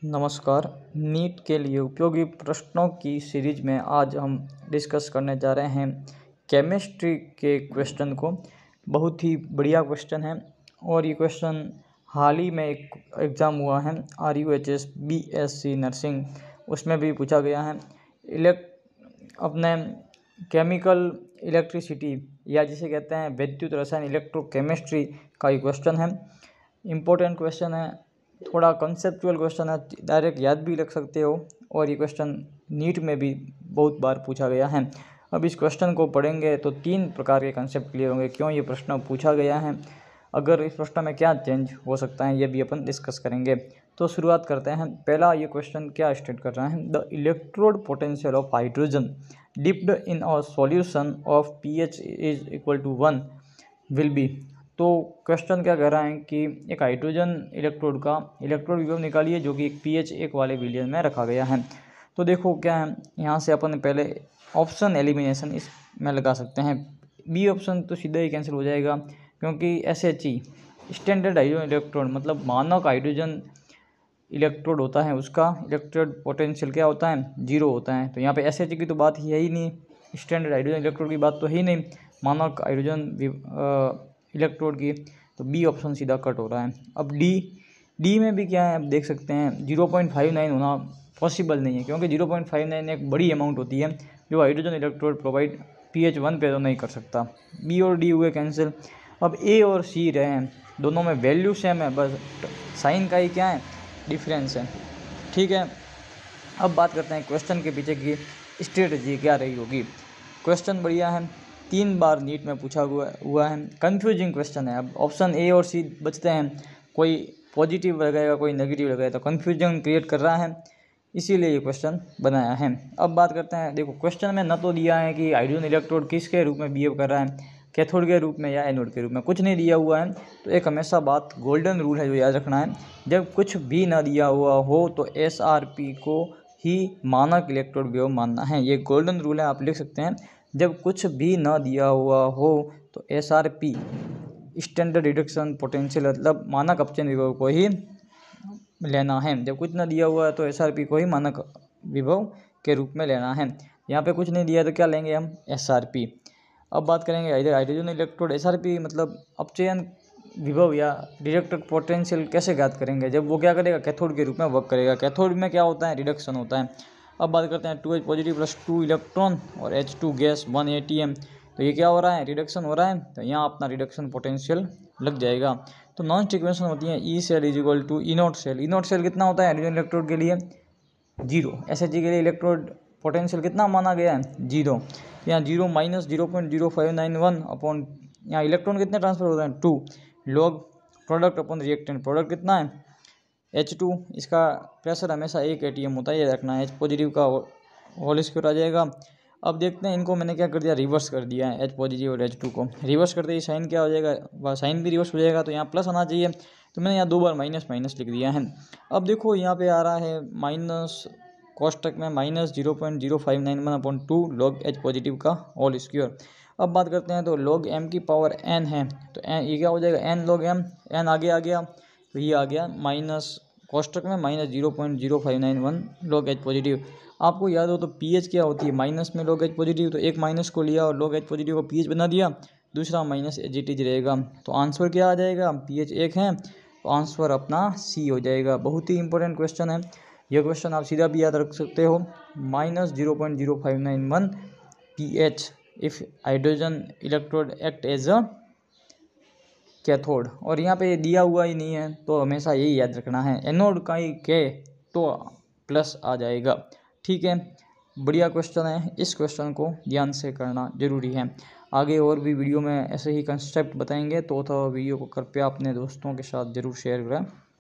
नमस्कार। नीट के लिए उपयोगी प्रश्नों की सीरीज में आज हम डिस्कस करने जा रहे हैं केमिस्ट्री के क्वेश्चन को। बहुत ही बढ़िया क्वेश्चन है और ये क्वेश्चन हाल ही में एक एग्ज़ाम हुआ है RUHS BSc नर्सिंग, उसमें भी पूछा गया है। अपने केमिकल इलेक्ट्रिसिटी या जिसे कहते हैं विद्युत रसायन इलेक्ट्रोकेमिस्ट्री का ये क्वेश्चन है। इम्पोर्टेंट क्वेश्चन है, थोड़ा कंसेप्चुअल क्वेश्चन है, डायरेक्ट याद भी रख सकते हो और ये क्वेश्चन नीट में भी बहुत बार पूछा गया है। अब इस क्वेश्चन को पढ़ेंगे तो 3 प्रकार के कंसेप्ट क्लियर होंगे, क्यों ये प्रश्न पूछा गया है, अगर इस प्रश्न में क्या चेंज हो सकता है, ये भी अपन डिस्कस करेंगे। तो शुरुआत करते हैं। पहला ये क्वेश्चन क्या स्टेट कर रहा है, the electrode potential of hydrogen dipped in a solution of pH is equal to 1 will be. तो क्वेश्चन क्या कह रहा है कि एक हाइड्रोजन इलेक्ट्रोड का इलेक्ट्रोड विभव निकालिए जो कि एक pH 1 वाले विलियन में रखा गया है। तो देखो क्या है, यहाँ से अपन पहले ऑप्शन एलिमिनेशन इसमें लगा सकते हैं। बी ऑप्शन तो सीधा ही कैंसिल हो जाएगा, क्योंकि SHE स्टैंडर्ड हाइड्रोजन इलेक्ट्रोड मतलब मानक हाइड्रोजन इलेक्ट्रोड होता है, उसका इलेक्ट्रोड पोटेंशियल क्या होता है, 0 होता है। तो यहाँ पे SHE की तो बात ही है ही नहीं, स्टैंडर्ड हाइड्रोजन इलेक्ट्रोड की बात तो है ही नहीं, मानक हाइड्रोजन इलेक्ट्रोड की। तो बी ऑप्शन सीधा कट हो रहा है। अब डी में भी क्या है, आप देख सकते हैं 0.59 होना पॉसिबल नहीं है, क्योंकि 0.59 एक बड़ी अमाउंट होती है जो हाइड्रोजन इलेक्ट्रोड प्रोवाइड pH 1 पे तो नहीं कर सकता। बी और डी हुए कैंसिल। अब ए और सी रहे हैं, दोनों में वैल्यू सेम है, बस साइन का ही क्या है, डिफरेंस है। ठीक है, अब बात करते हैं क्वेश्चन के पीछे की स्ट्रेटजी क्या रही होगी। क्वेश्चन बढ़िया है, 3 बार नीट में पूछा हुआ है। कंफ्यूजिंग क्वेश्चन है। अब ऑप्शन ए और सी बचते हैं, कोई पॉजिटिव लगाएगा कोई नेगेटिव लगाएगा, तो कन्फ्यूजन क्रिएट कर रहा है, इसीलिए ये क्वेश्चन बनाया है। अब बात करते हैं, देखो क्वेश्चन में न तो दिया है कि हाइड्रोजन इलेक्ट्रोड किसके रूप में बिहेव कर रहा है, कैथोड के रूप में या एनोड के रूप में, कुछ नहीं दिया हुआ है। तो एक हमेशा बात गोल्डन रूल है जो याद रखना है, जब कुछ भी ना दिया हुआ हो तो SRP को ही मानक इलेक्ट्रोड विभव मानना है। ये गोल्डन रूल है, आप लिख सकते हैं। जब कुछ भी ना दिया हुआ हो तो SRP स्टैंडर्ड रिडक्शन पोटेंशियल मतलब मानक अपचयन विभव को ही लेना है। जब कुछ ना दिया हुआ है तो SRP को ही मानक विभव के रूप में लेना है। यहाँ पे कुछ नहीं दिया तो क्या लेंगे हम, SRP। अब बात करेंगे हाइड्रोजन इलेक्ट्रोड SRP मतलब अपचयन विभव या रिडक्टर पोटेंशियल कैसे ज्ञात करेंगे, जब वो क्या करेगा, कैथोड के रूप में वर्क करेगा। कैथोड में क्या होता है, रिडक्शन होता है। अब बात करते हैं 2H पॉजिटिव प्लस 2 इलेक्ट्रॉन और H2 गैस 1 ATM, तो ये क्या हो रहा है, रिडक्शन हो रहा है, तो यहाँ अपना रिडक्शन पोटेंशियल लग जाएगा। तो नॉन स्टिक्वेशन होती है E cell is equal to E not cell. E not cell कितना होता है हाइड्रोजन इलेक्ट्रोड के लिए, 0। SHE के लिए इलेक्ट्रोड पोटेंशियल कितना माना गया है, 0। यहाँ 0 माइनस 0.0591 अपॉन, यहाँ इलेक्ट्रॉन कितने ट्रांसफर हो रहे हैं, 2 log product upon reactant, product कितना है H2। इसका प्रेशर हमेशा 1 ATM होता है, ये रखना है। H पॉजिटिव का होल स्क्वायर आ जाएगा। अब देखते हैं, इनको मैंने क्या कर दिया, रिवर्स कर दिया है, H पॉजिटिव और H2 को रिवर्स करते ही साइन क्या हो जाएगा, साइन भी रिवर्स हो जाएगा, तो यहाँ प्लस आना चाहिए, तो मैंने यहाँ 2 बार माइनस माइनस लिख दिया है। अब देखो यहाँ पे आ रहा है माइनस कोष्टक में minus 0.0591 upon 2 log H positive का होल स्क्वायर। अब बात करते हैं, तो लॉग M की पावर n है, तो ये क्या हो जाएगा, n log M, n आगे आ गया, तो ये आ गया माइनस कोष्टक में माइनस 0.0591 लॉग H पॉजिटिव। आपको याद हो तो pH क्या होती है, माइनस में लॉग H पॉजिटिव, तो एक माइनस को लिया और लॉग H पॉजिटिव को pH बना दिया, दूसरा माइनस एज रहेगा, तो आंसर क्या आ जाएगा, pH 1 है, तो आंसर अपना C हो जाएगा। बहुत ही इंपॉर्टेंट क्वेश्चन है यह क्वेश्चन, आप सीधा भी याद रख सकते हो, minus 0.0591 pH if hydrogen electrode act as a cathode. और यहाँ पे दिया हुआ ही नहीं है, तो हमेशा यही याद रखना है, एनोड का ही के तो प्लस आ जाएगा। ठीक है, बढ़िया क्वेश्चन है, इस क्वेश्चन को ध्यान से करना जरूरी है। आगे और भी वीडियो में ऐसे ही कंसेप्ट बताएंगे, तो वीडियो को कृपया अपने दोस्तों के साथ ज़रूर शेयर करें।